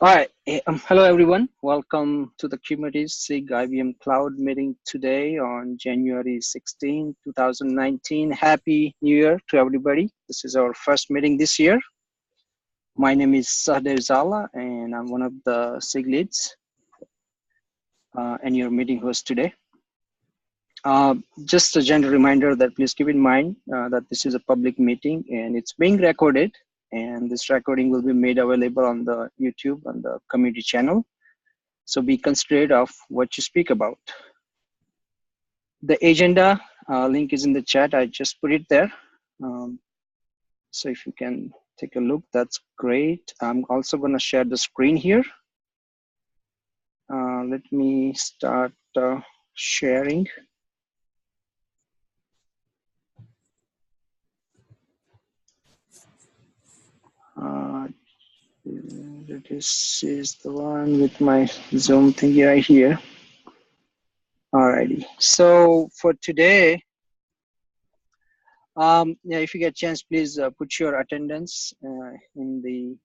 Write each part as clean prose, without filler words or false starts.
All right. Hello, everyone. Welcome to the Kubernetes SIG IBMCloud meeting today on January 16, 2019. Happy New Year to everybody. This is our first meeting this year. My name is Sahdev Zala, and I'm one of the SIG leads and your meeting host today. Just a gentle reminder that please keep in mind that this is a public meeting and it's being recorded, and this recording will be made available on the YouTube and the community channel. So be considerate of what you speak about. The agenda link is in the chat. I just put it there. So if you can take a look, that's great. I'm also going to share the screen here. Let me start sharing. This is the one with my Zoom thing right here. Alrighty. So for today, yeah, if you get a chance, please put your attendance in the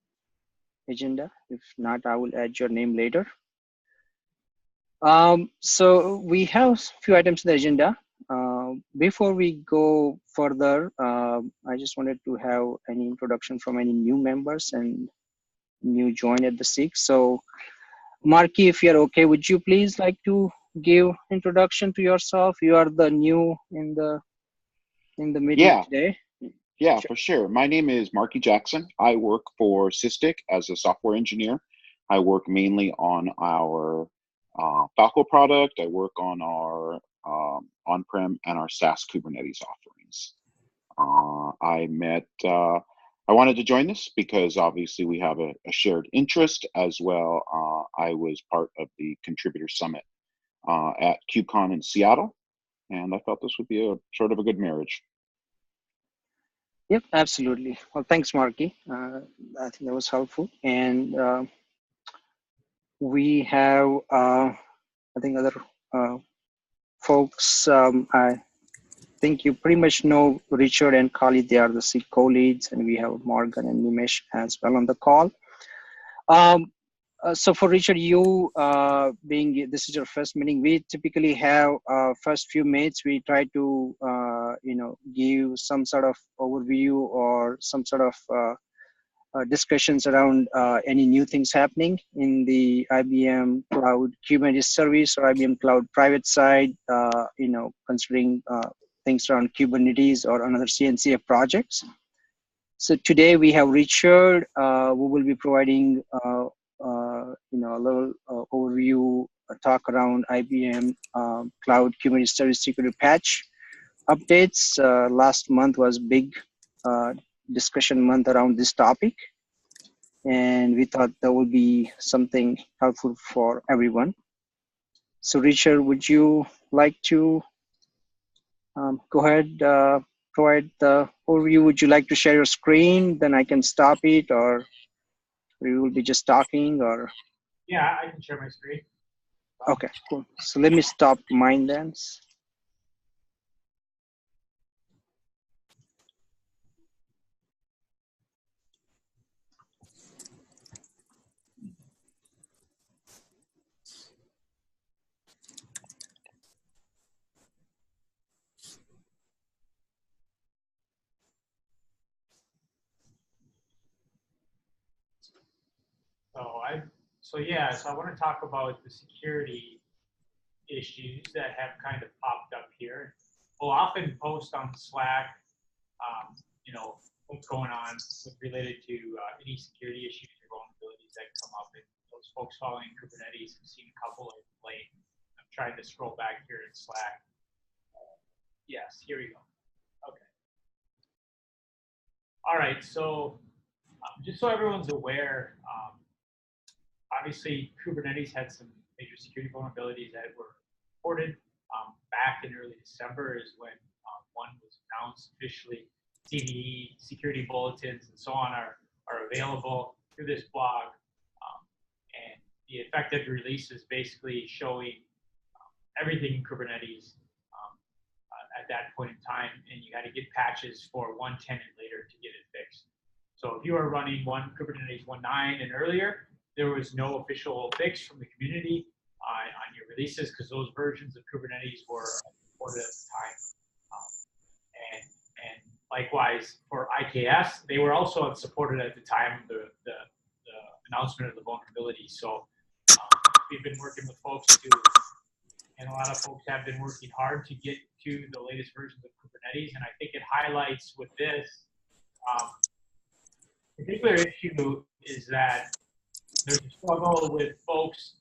agenda. If not, I will add your name later. So we have a few items in the agenda. Before we go further, I just wanted to have any introduction from any new members and new join at the SIG. So Marky, if you're okay, would you please like to give introduction to yourself? You are the new in the meeting today. Yeah, for sure. My name is Marky Jackson. I work for Sysdig as a software engineer. I work mainly on our Falco product. I work on our on-prem and our SaaS Kubernetes offerings. I wanted to join this because obviously we have a shared interest as well. I was part of the Contributor Summit at KubeCon in Seattle, and I felt this would be a sort of a good marriage. Yep, absolutely. Well, thanks, Marky. I think that was helpful. And we have, I think, other folks. I think you pretty much know Richard and Khalid. They are the SIG co-leads, and we have Morgan and Nimesh as well on the call. So for Richard, you being this is your first meeting, we typically have first few minutes. We try to give some sort of overview or some sort of discussions around any new things happening in the IBM Cloud Kubernetes service or IBM Cloud private side. Considering things around Kubernetes or another CNCF projects. So today we have Richard, who will be providing a little overview, talk around IBM Cloud Kubernetes Service Security Patch updates. Last month was big discussion month around this topic, and we thought that would be something helpful for everyone. So Richard, would you like to go ahead, provide the overview? Would you like to share your screen? Then I can stop it, or we will be just talking, or? Yeah, I can share my screen. Okay, cool. So let me stop mine then. So I want to talk about the security issues that have kind of popped up here. We'll often post on Slack, what's going on related to any security issues or vulnerabilities that come up. And those folks following Kubernetes have seen a couple of late. I'm trying to scroll back here in Slack. Yes, here we go. Okay. All right, so just so everyone's aware, obviously, Kubernetes had some major security vulnerabilities that were reported back in early December is when one was announced officially. CVE, security bulletins, and so on are available through this blog. And the effective release is basically showing everything in Kubernetes at that point in time, and you had to get patches for 1.10 and later to get it fixed. So if you are running Kubernetes 1.9 and earlier, there was no official fix from the community on your releases because those versions of Kubernetes were supported at the time. And likewise for IKS, they were also unsupported at the time of the announcement of the vulnerability. So we've been working with folks and a lot of folks have been working hard to get to the latest versions of Kubernetes. And I think it highlights with this particular issue is that there's a struggle with folks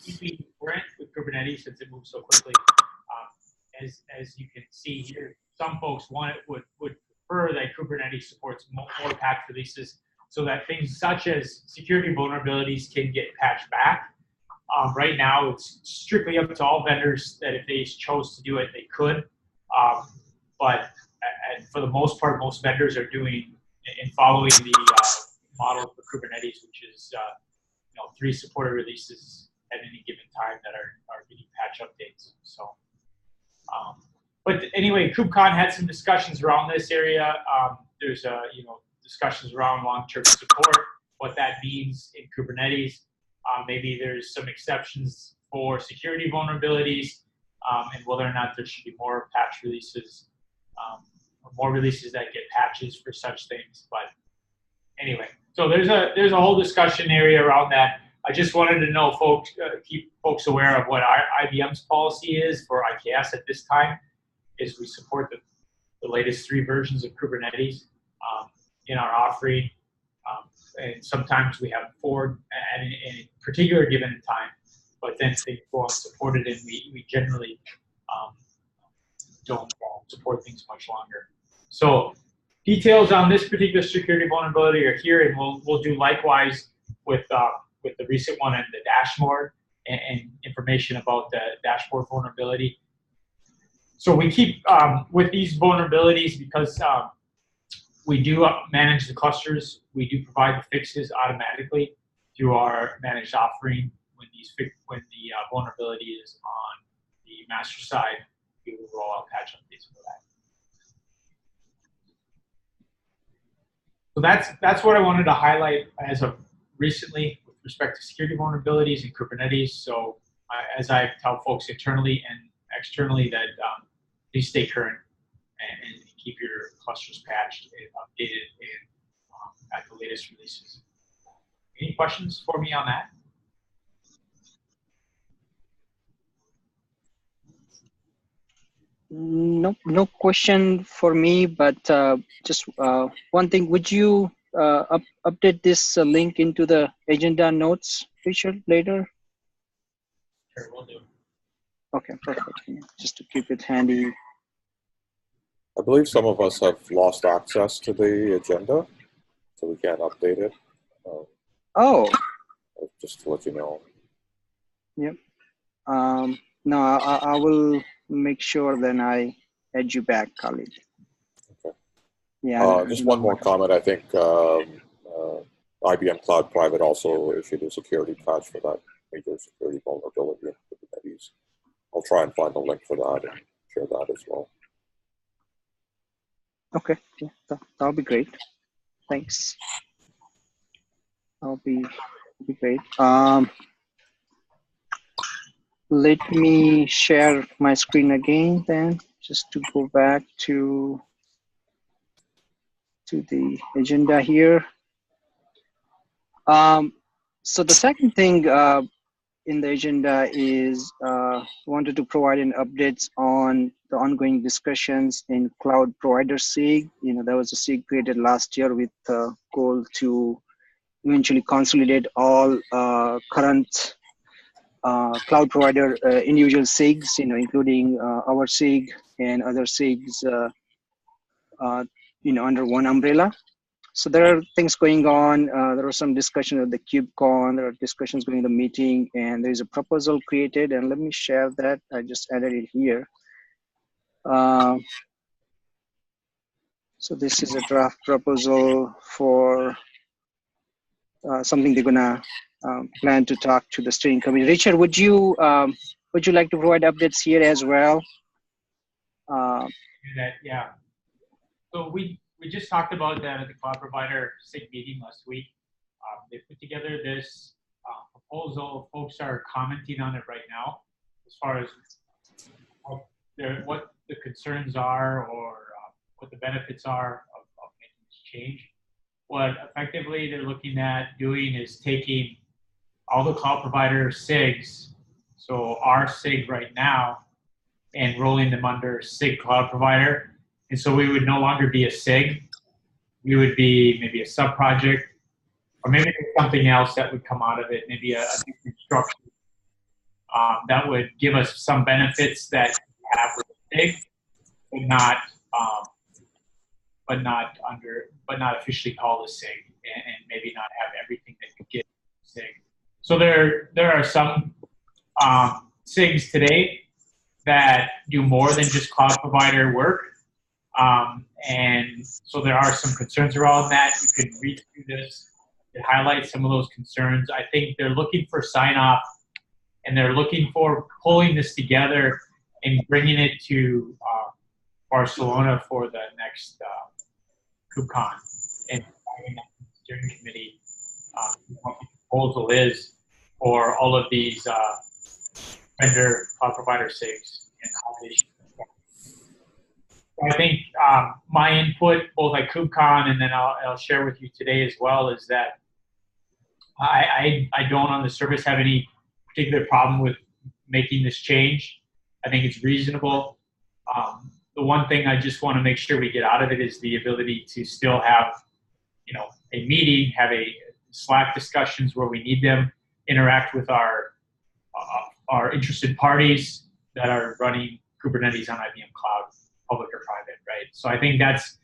keeping current with Kubernetes since it moves so quickly. As you can see here, some folks would prefer that Kubernetes supports more patch releases so that things such as security vulnerabilities can get patched back. Right now, it's strictly up to all vendors that if they chose to do it, they could. But for the most part, most vendors are doing and following the model for Kubernetes, which is 3 supported releases at any given time that are getting patch updates. So, but anyway, KubeCon had some discussions around this area. There's discussions around long-term support, what that means in Kubernetes. Maybe there's some exceptions for security vulnerabilities, and whether or not there should be more patch releases, or more releases that get patches for such things. But anyway, so there's a whole discussion area around that. I just wanted to know, folks, keep folks aware of what our IBM's policy is for IKS at this time. Is we support the latest 3 versions of Kubernetes in our offering. And sometimes we have 4 at any particular given time, but then they go unsupported, and we generally don't support things much longer. So details on this particular security vulnerability are here, and we'll do likewise with the recent one and the dashboard and information about the dashboard vulnerability. So we keep with these vulnerabilities because we do manage the clusters. We do provide the fixes automatically through our managed offering. When the vulnerability is on the master side, we will roll out patch updates for that. So that's what I wanted to highlight as of recently with respect to security vulnerabilities in Kubernetes. So as I tell folks internally and externally that please stay current and keep your clusters patched and updated and at the latest releases. Any questions for me on that? No question for me, but just one thing. Would you update this link into the agenda notes, Richard, later? Sure, we'll do. Okay, perfect. Just to keep it handy. I believe some of us have lost access to the agenda, so we can't update it. Oh. Just to let you know. Yep. No, I will make sure then I add you back, Khalid. Okay. Yeah. Just one more comment. I think IBM Cloud Private also issued a security patch for that major security vulnerability in Kubernetes. I'll try and find the link for that and share that as well. Okay, yeah, that'll be great. Thanks. That'll be great. Let me share my screen again then, just to go back to the agenda here. So the second thing in the agenda is wanted to provide an updates on the ongoing discussions in cloud provider SIG. There was a SIG created last year with the goal to eventually consolidate all current cloud provider individual SIGs, including our SIG and other SIGs, under one umbrella. So there are things going on. There was some discussion at the KubeCon. There are discussions going in the meeting, and there is a proposal created. And let me share that. I just added it here. So this is a draft proposal for something they're gonna plan to talk to the steering committee. Richard, would you like to provide updates here as well? Yeah. So we just talked about that at the cloud provider SIG meeting last week. They put together this proposal. Folks are commenting on it right now as far as what the concerns are or what the benefits are of making this change. What effectively they're looking at doing is taking all the cloud provider SIGs, so our SIG right now, and rolling them under SIG cloud provider. And so we would no longer be a SIG. We would be maybe a sub-project, or maybe something else that would come out of it, maybe a different structure that would give us some benefits that we have with a SIG, but not officially called a SIG, and maybe not have everything that you get SIG. So there are some SIGs today that do more than just cloud provider work. And so there are some concerns around that. You can read through this. It highlights some of those concerns. I think they're looking for sign-off, and they're looking for pulling this together and bringing it to Barcelona for the next KubeCon, and having that steering committee what the proposal is for all of these vendor cloud provider SIGs and how they should. I think my input, both at KubeCon and then I'll share with you today as well, is that I don't on the surface have any particular problem with making this change. I think it's reasonable. The one thing I just want to make sure we get out of it is the ability to still have, a meeting, have a Slack discussions where we need them, interact with our interested parties that are running Kubernetes on IBM Cloud, public or private, right? So I think that's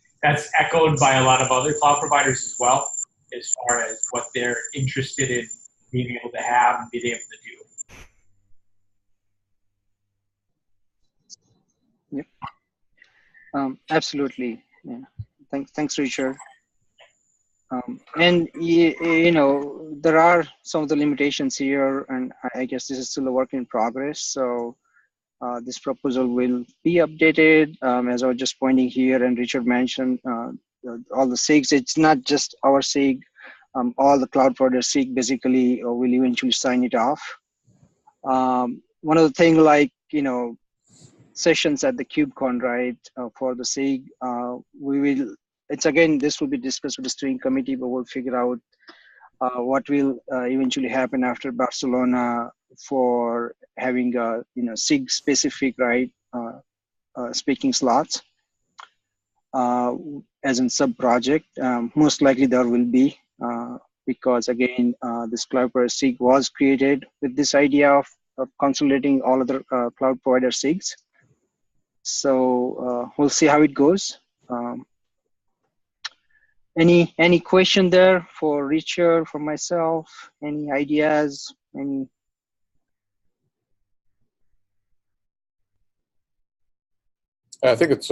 echoed by a lot of other cloud providers as well, as far as what they're interested in being able to have and being able to do. Yep. Absolutely. Yeah. Thanks, Richard. And there are some of the limitations here, and I guess this is still a work in progress. So this proposal will be updated, as I was just pointing here, and Richard mentioned all the SIGs. It's not just our SIG. All the cloud provider SIG basically will eventually sign it off. One of the things, like, sessions at the KubeCon, right, for the SIG, this will be discussed with the steering committee, but we'll figure out what will eventually happen after Barcelona for having SIG specific, right, speaking slots as in sub project. Most likely there will be, because again, this cloud provider SIG was created with this idea of consolidating all other cloud provider SIGs. So we'll see how it goes. Any question there for Richard, for myself? Any ideas? Any? I think it's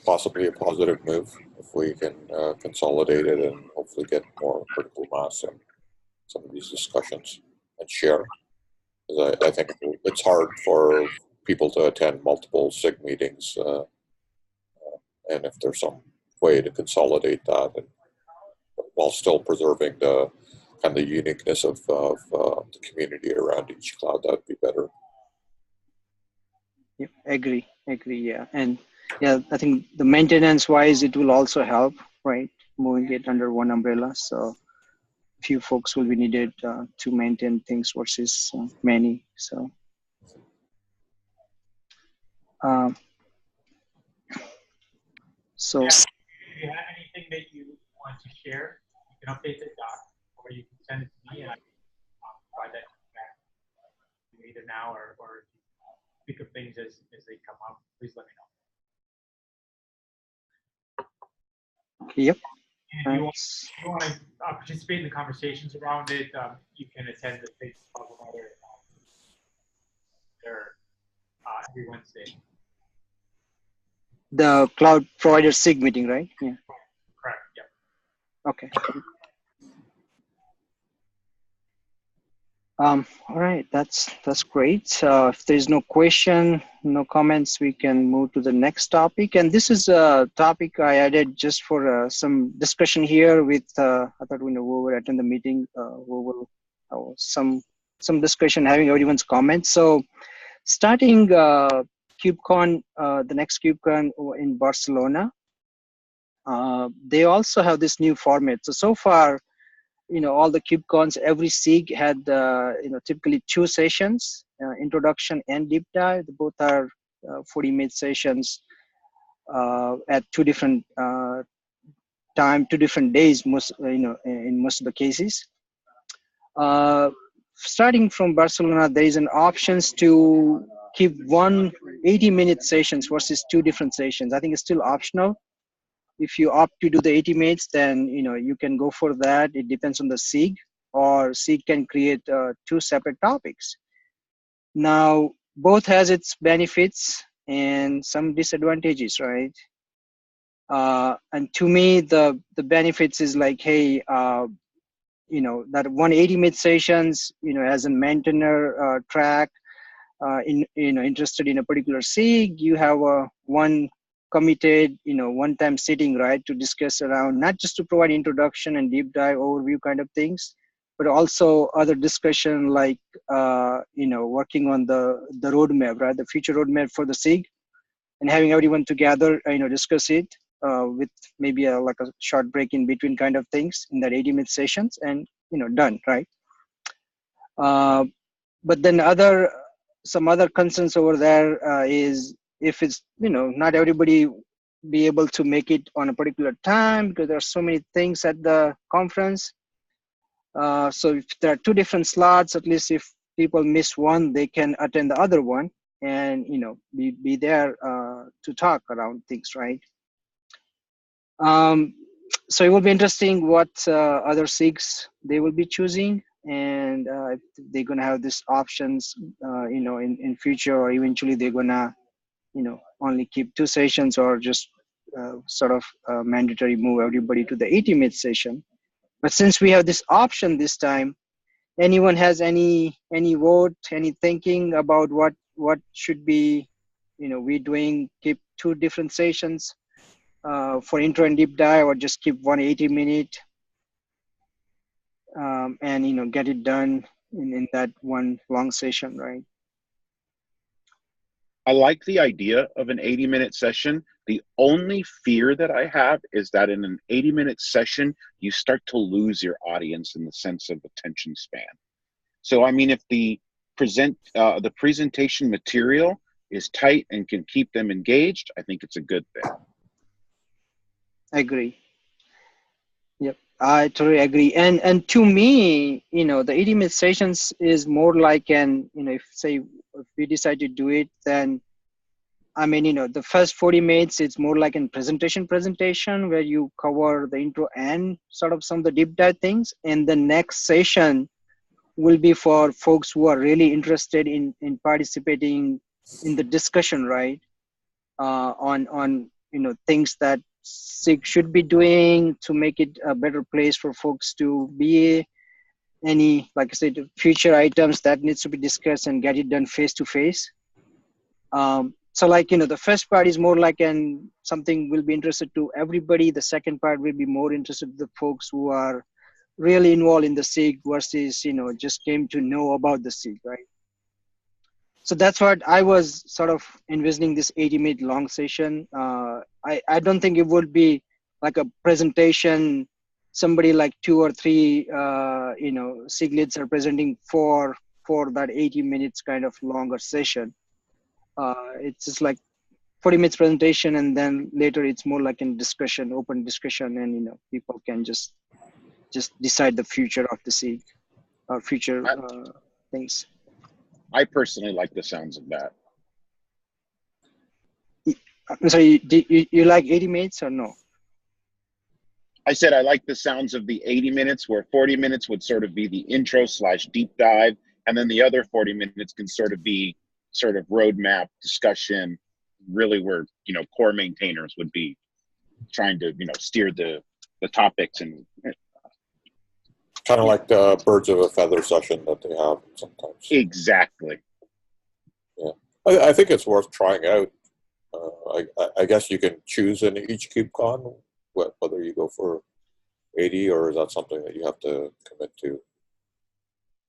possibly a positive move if we can consolidate it and hopefully get more critical mass in some of these discussions and share. Because I think it's hard for people to attend multiple SIG meetings, and if there's some way to consolidate that, and while still preserving the kind of uniqueness of the community around each cloud, that'd be better. Yeah, agree, yeah. And yeah, I think the maintenance wise, it will also help, right, moving it under one umbrella. So few folks will be needed to maintain things versus many. So Yeah, if you have anything that you want to share, you can update the doc, or you can send it to me, and I can provide that back either now or think of things as they come up. Please let me know. Yep. And if you want to participate in the conversations around it, you can attend the Facebook provider every Wednesday. The cloud provider SIG meeting, right? Yeah. Correct. Yep. Okay. All right, that's great. If there's no question, no comments, we can move to the next topic. And this is a topic I added just for some discussion here with. I thought we will attend the meeting. We will some discussion, having everyone's comments. So starting KubeCon, the next KubeCon in Barcelona, they also have this new format. So far, all the KubeCons, every SIG had typically 2 sessions, introduction and deep dive. Both are 40-minute sessions at 2 different 2 different days, most in most of the cases. Starting from Barcelona, there is an options to keep 80-minute sessions versus 2 different sessions. I think it's still optional. If you opt to do the 80 minutes, then you can go for that. It depends on the SIG, or SIG can create 2 separate topics. Now, both has its benefits and some disadvantages, right? And to me, the benefits is like, hey, that 180-minute sessions, as a maintainer track, interested in a particular SIG, you have a one committed, one-time sitting, right, to discuss around, not just to provide introduction and deep dive overview kind of things, but also other discussion like, working on the roadmap, right, the future roadmap for the SIG, and having everyone together, discuss it with maybe like a short break in between kind of things in that 80-minute sessions, and, done, right? But then some other concerns over there is if it's, not everybody be able to make it on a particular time because there are so many things at the conference. So if there are 2 different slots, at least if people miss one, they can attend the other one and, be there to talk around things, right? So it will be interesting what other SIGs they will be choosing, and if they're gonna have these options, in future, or eventually they're gonna, only keep 2 sessions, or just sort of mandatory move everybody to the 80-minute session. But since we have this option this time, anyone has any vote, any thinking about what should be, we doing, keep 2 different sessions for intro and deep dive, or just keep 180-minute and get it done in that one long session, right? I like the idea of an 80-minute session. The only fear that I have is that in an 80-minute session, you start to lose your audience in the sense of attention span. So, I mean, if the presentation material is tight and can keep them engaged, I think it's a good thing. I agree. Yep, I totally agree. And to me, the 80-minute sessions is more like if we decide to do it, then I mean, the first 40 minutes, it's more like a presentation where you cover the intro and sort of some of the deep dive things. And the next session will be for folks who are really interested in participating in the discussion, right? On things that SIG should be doing to make it a better place for folks to be. Any, like I said, future items that needs to be discussed and get it done face to face. So like, the first part is more like something will be interested to everybody. The second part will be more interested to the folks who are really involved in the SIG versus, just came to know about the SIG, right? So that's what I was sort of envisioning, this 80-minute long session. I don't think it would be like a presentation, somebody like 2 or 3, SIG leads are presenting for that 80 minutes kind of longer session. It's just like 40 minutes presentation, and then later it's more like a discussion, open discussion, and people can just decide the future of the SIG or future things. I personally like the sounds of that. I'm sorry, you like 80 minutes or no? I said I like the sounds of the 80 minutes, where 40 minutes would sort of be the intro / deep dive, and then the other 40 minutes can sort of be sort of roadmap discussion, really where core maintainers would be trying to steer the topics. And Kind of like the birds of a feather session that they have sometimes. Exactly. Yeah, I think it's worth trying out. I guess you can choose in each KubeCon whether you go for 80 or is that something that you have to commit to?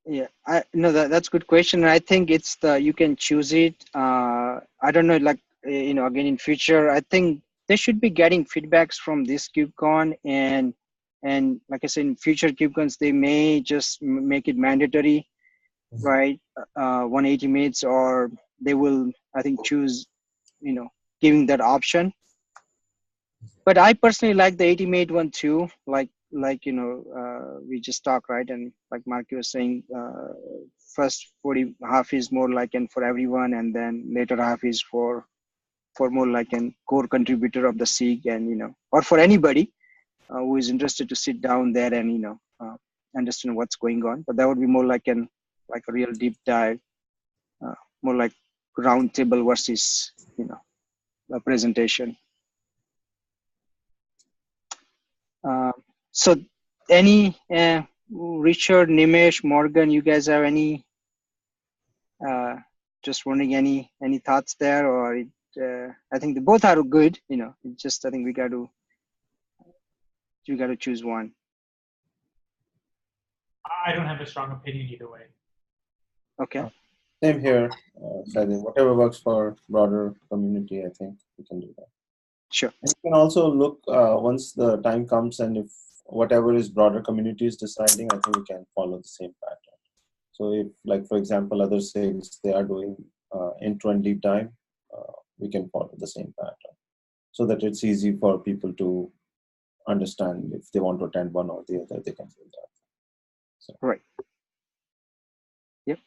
Yeah, I no, that's a good question. I think it's you can choose it. I don't know, like again in future, I think they should be getting feedbacks from this KubeCon, and like I said, in future KubeCons, they may just make it mandatory, right? 180 minutes, or they will, I think, choose, giving that option. But I personally like the 80 minute one too. We just talked, right? And like Marky was saying, first 40 half is more like and for everyone, and then later half is for more like an core contributor of the SIG, and or for anybody who is interested to sit down there and understand what's going on. But that would be more like a real deep dive, more like round table versus a presentation. So any Richard, Nimesh, Morgan, you guys have any just wondering any thoughts there, or I think they both are good, it's just I think you got to choose one. I don't have a strong opinion either way. Okay. Same here. So I think whatever works for broader community, I think we can do that. Sure. And you can also look once the time comes, and if whatever is broader community is deciding, I think we can follow the same pattern. So if, like for example, other SIGs, they are doing intro and deep dive, we can follow the same pattern, so that it's easy for people to understand if they want to attend one or the other, they can do that. So. Right. Yep.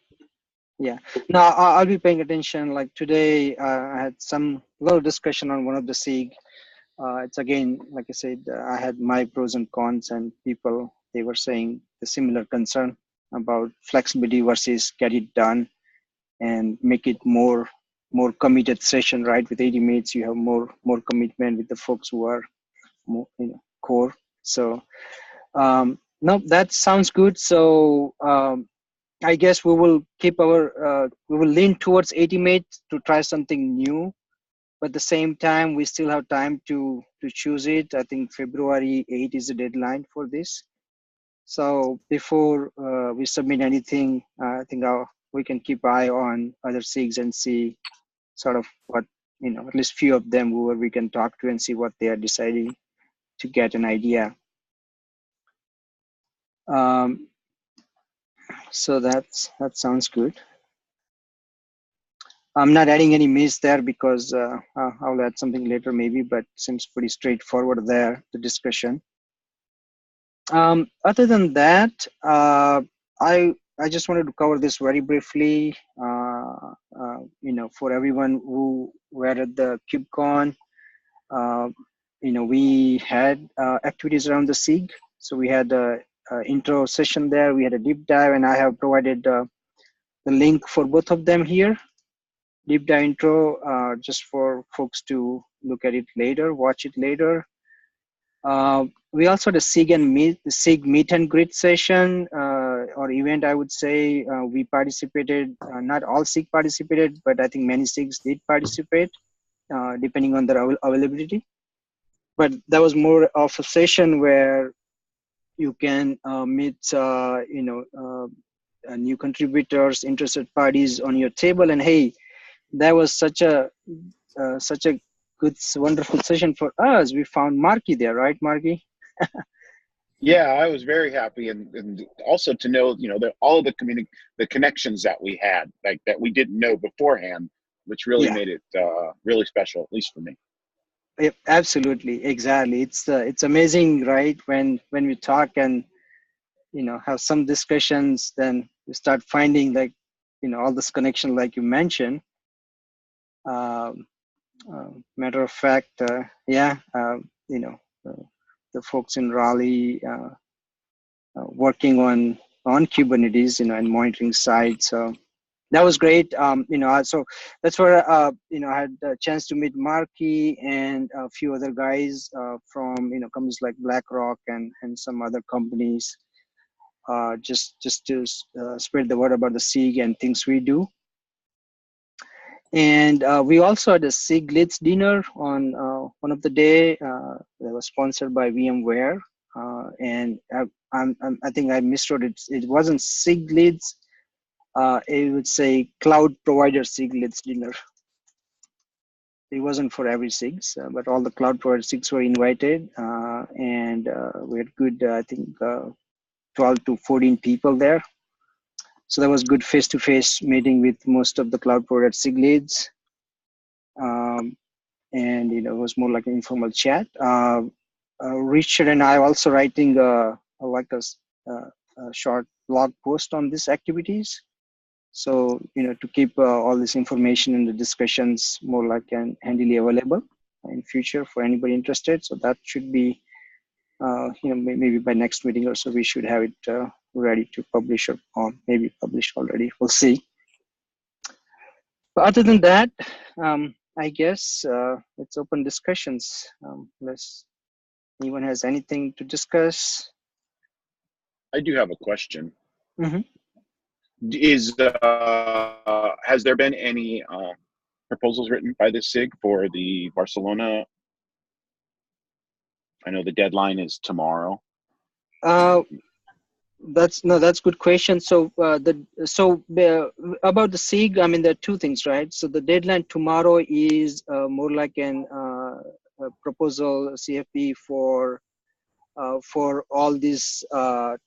Yeah. Now I'll be paying attention. Like today, I had some little discussion on one of the SIG. It's again, like I said, I had my pros and cons, and people, they were saying the similar concern about flexibility versus get it done and make it more committed session, right? With 80 minutes, you have more commitment with the folks who are more, core. So no, that sounds good. So I guess we will keep we will lean towards 80 minutes to try something new. But at the same time, we still have time to choose it. I think February 8 is the deadline for this. So before we submit anything, I think we can keep eye on other SIGs and see sort of what, at least few of them who we can talk to and see what they are deciding to get an idea. So that sounds good. I'm not adding any minutes there because I'll add something later maybe, but seems pretty straightforward there, the discussion. Other than that, I just wanted to cover this very briefly. For everyone who were at the KubeCon, we had activities around the SIG. So we had a intro session there. We had a deep dive, and I have provided the link for both of them here. Deep dive intro, just for folks to look at it later, watch it later. We also had a SIG meet and greet session or event, I would say. We participated, not all SIG participated, but I think many SIGs did participate, depending on their availability. But that was more of a session where you can meet, new contributors, interested parties on your table, and hey, that was such a good, wonderful session for us. We found Marky there, right, Marky? Yeah, I was very happy, and also to know, that all of the connections that we had, like that we didn't know beforehand, which really made it really special, at least for me. Yeah, absolutely, exactly. It's amazing, right? When we talk and have some discussions, then we start finding like all this connection, like you mentioned. Matter of fact, the folks in Raleigh working on Kubernetes, and monitoring side. So that was great. So that's where I had a chance to meet Marky and a few other guys from companies like BlackRock and some other companies. just to spread the word about the SIG and things we do. And we also had a SIG Leads dinner on one of the day that was sponsored by VMware. And I think I miswrote it. It wasn't SIG Leads. It would say Cloud Provider SIG Leads dinner. It wasn't for every SIGs, but all the cloud provider SIGs were invited, and we had good, I think, 12 to 14 people there. So that was good face-to-face meeting with most of the cloud provider SIG leads, and it was more like an informal chat. Richard and I are also writing a short blog post on these activities. So, to keep all this information and the discussions more like and handily available in future for anybody interested. So that should be, maybe by next meeting or so, we should have it ready to publish or maybe published already. We'll see. But other than that, I guess it's open discussions. Unless anyone has anything to discuss. I do have a question. Mm-hmm. Has there been any proposals written by the SIG for the Barcelona? I know the deadline is tomorrow. That's a good question. So about the SIG, I mean, there are two things, right? So the deadline tomorrow is more like a proposal CFP for all these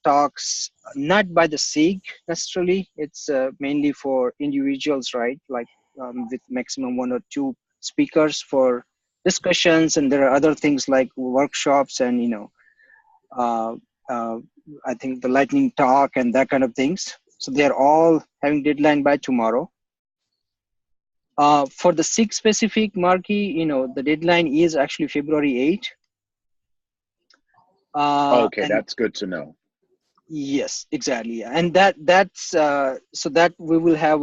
talks, not by the SIG necessarily. It's mainly for individuals, right? Like with maximum 1 or 2 speakers for discussions, and there are other things like workshops and I think the lightning talk and that kind of things. So they are all having deadline by tomorrow. For the SIG specific, Marky, the deadline is actually February 8. Okay, that's good to know. Yes, exactly, and that's so that we will have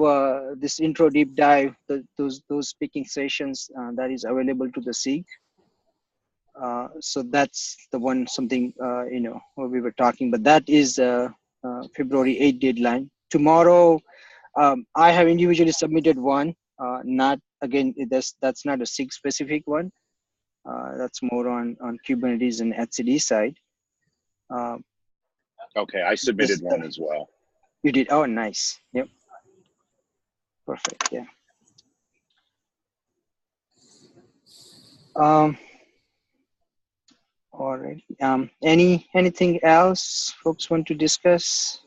this intro deep dive, those speaking sessions that is available to the SIG. So that's the one something what we were talking, but that is February 8 deadline. Tomorrow, I have individually submitted one. Not again, that's not a SIG specific one. That's more on Kubernetes and etcd side. Okay, I submitted one as well. You did? Oh, nice. Yep. Perfect. Yeah. Alright. Anything else folks want to discuss?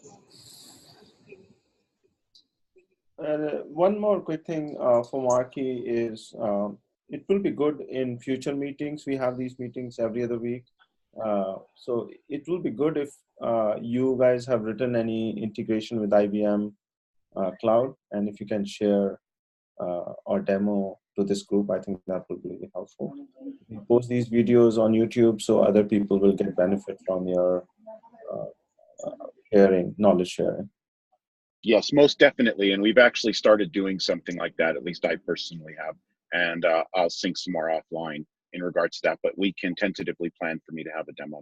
One more quick thing for Marky is it will be good in future meetings. We have these meetings every other week. So it will be good if you guys have written any integration with IBM Cloud, and if you can share or demo to this group, I think that will be really helpful. We post these videos on YouTube so other people will get benefit from your knowledge sharing. Yes, most definitely. And we've actually started doing something like that. At least I personally have. And I'll sync some more offline in regards to that. But we can tentatively plan for me to have a demo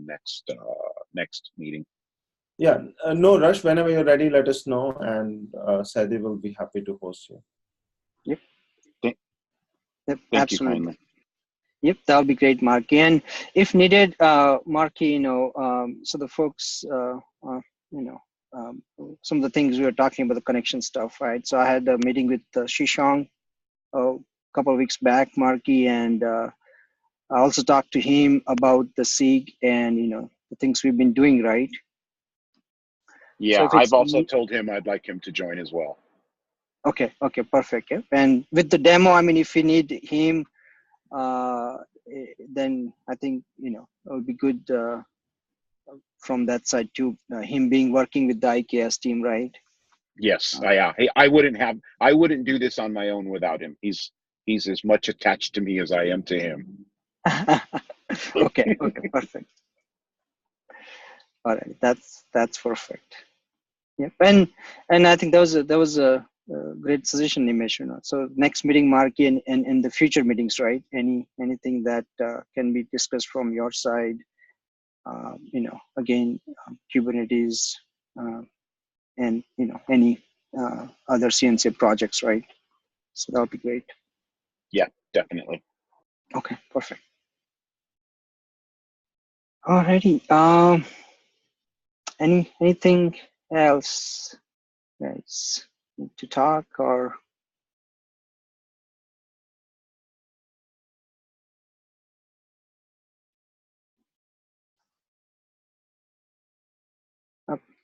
next meeting. Yeah, no rush. Whenever you're ready, let us know. And Sadie will be happy to host you. Yep. Thank absolutely. you kindly. Yep, that'll be great, Marky. And if needed, Marky, so the folks, some of the things we were talking about, the connection stuff, right? So I had a meeting with Shishang a couple of weeks back, Marky, and I also talked to him about the SIG and, the things we've been doing, right? Yeah, so I've also told him I'd like him to join as well. Okay, perfect. Yeah. And with the demo, I mean, if you need him, then I think, it would be good from that side too, him working with the IKS team, right? Yes, I wouldn't do this on my own without him. He's as much attached to me as I am to him. Okay, perfect. All right, that's perfect. Yep, and I think that was a great suggestion you mentioned. So next meeting, Marky, and the future meetings, right? Anything that can be discussed from your side, again, Kubernetes, and any other CNC projects, right? So that would be great. Yeah, definitely. Okay, perfect. Alrighty. Anything else, guys, need to talk or?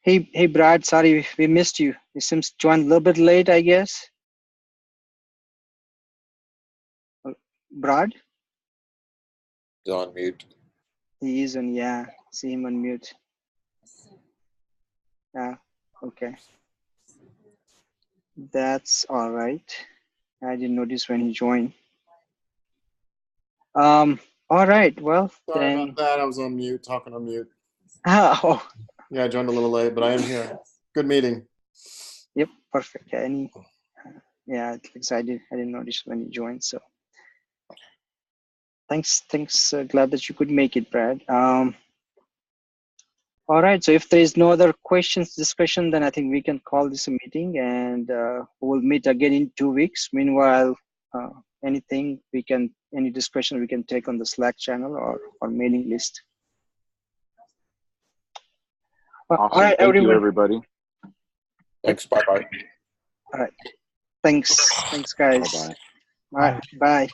Hey, Brad. Sorry we missed you. You seems joined a little bit late, I guess. Brad, He's on mute. he is on. Yeah, see him on mute. Yeah. Okay. That's all right. I didn't notice when he joined. All right. Well, Sorry then. about that. I was on mute, talking on mute. Oh. Yeah, I joined a little late, but I am here. Good meeting. Yep. Perfect. Yeah. I didn't notice when you joined. So. Thanks. Glad that you could make it, Brad. All right. So if there is no other questions, discussion, then I think we can call this a meeting, and we'll meet again in 2 weeks. Meanwhile, any discussion we can take on the Slack channel or mailing list. Awesome. All right, Thank you, everyone. everybody. Thanks. Bye-bye. All right. Thanks, guys. Bye-bye. All right. Bye.